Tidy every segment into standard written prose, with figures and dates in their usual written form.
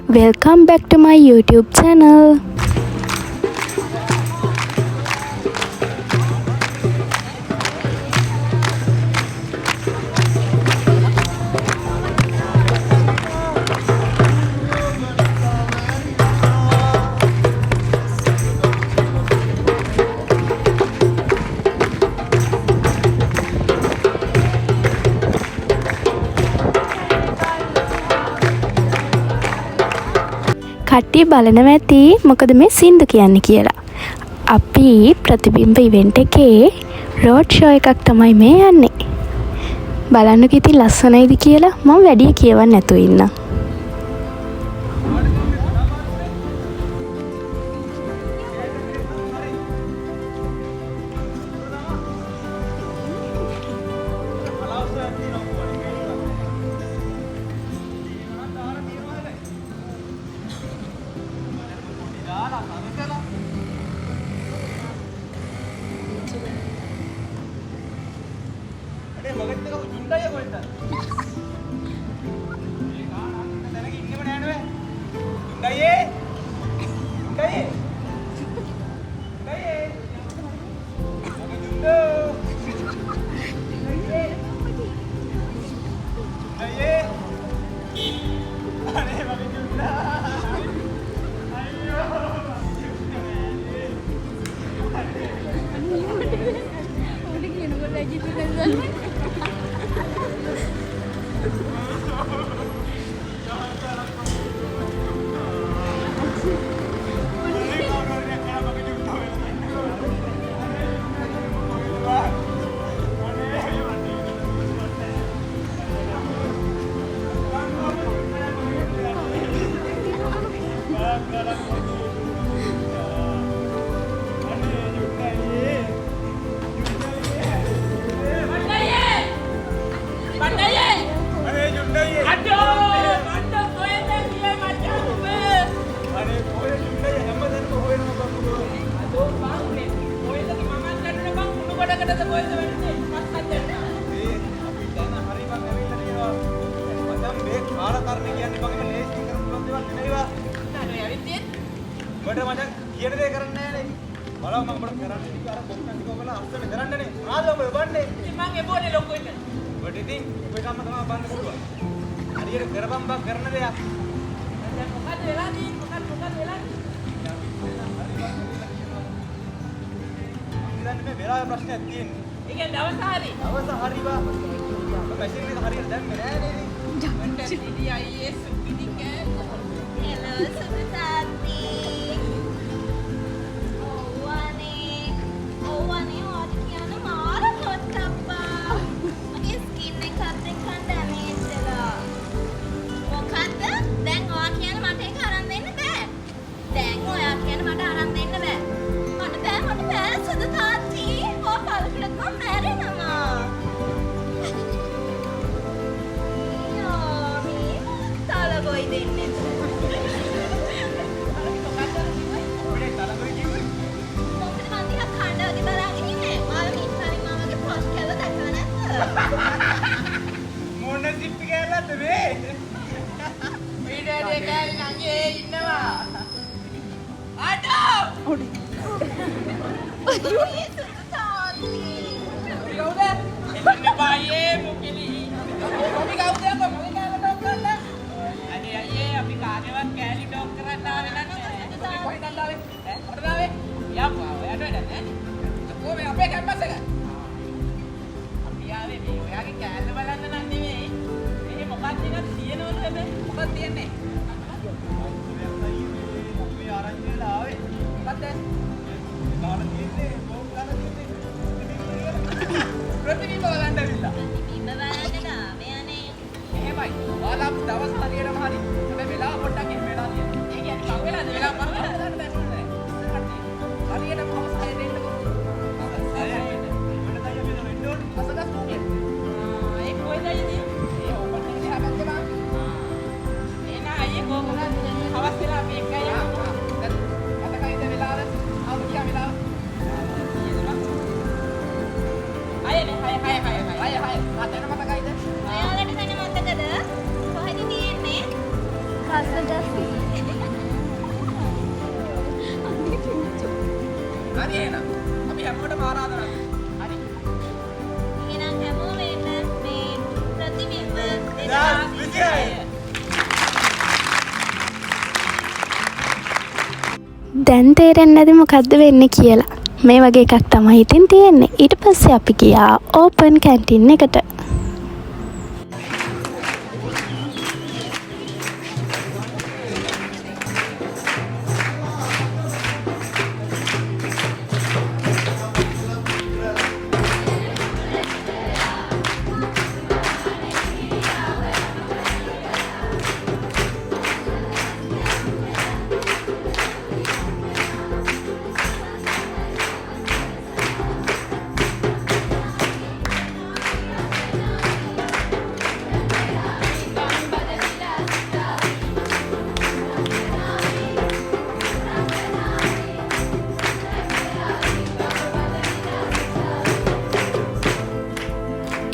Welcome back to my YouTube channel. කට්ටිය බලනවා ඇති මොකද මේ සින්දු කියන්නේ කියලා. අපි ප්‍රතිබිම්බ ඉවෙන්ට් එකේ රෝඩ් ෂෝ එකක් තමයි මේ යන්නේ. බලන්නකෝ ඉතින් ලස්සනයිද කියලා. මම වැඩි කියවන්න නැතුව ඉන්නම්. ඔයාලට දැන මතකද කොහෙද තියෙන්නේ? හරි එහෙනම් අපි හැමෝටම ආරාධනා කරමු. හරි. එහෙනම් හැමෝම එන්න මේ ප්‍රතිබිම්බ 2026. දැන් තේරෙන්නේ නැති මොකද්ද වෙන්නේ කියලා. මේ වගේ එකක් තමයි ඉතින් තියෙන්නේ. ඊට පස්සේ අපි ගියා ඕපන් කැන්ටින් එකට.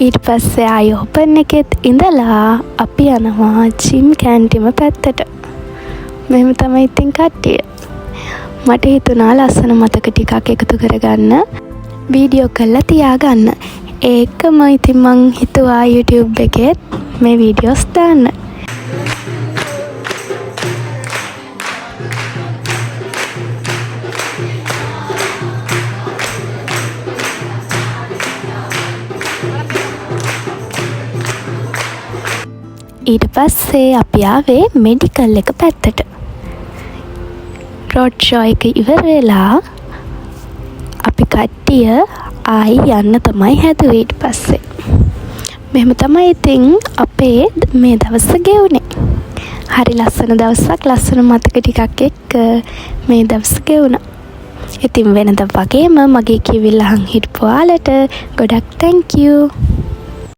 ඊට පස්සේ ආයි ඕපන් එකෙත් ඉඳලා අපි යනවා ජිම් කැන්ටිම පැත්තට. මෙහෙම තමයි ඉතින් කට්ටිය. මට හිතුණා ලස්සන මතක ටිකක් එකතු කරගන්න වීඩියෝ කරලා තියාගන්න. ඒකම ඉතින් මං හිතුවා YouTube එකේ මේ වීඩියෝස් දාන්න. ඊට පස්සේ අපි ආවේ මෙඩිකල් එක පැත්තට. රෝඩ් ෂෝ එක ඉවර වෙලා අපි කට්ටිය ආයි යන්න තමයි හැදුවේ ඊට පස්සේ. මෙහෙම තමයි ඉතින් අපේ මේ දවස ගෙවුනේ. හරි ලස්සන දවසක්, ලස්සන මතක ටිකක් එක්ක මේ දවස ගෙවුණා. ඉතින් වෙනද වගේම මගේ කිවිල්ල අහන් හිටපු ඔයාලට ගොඩක් thank you.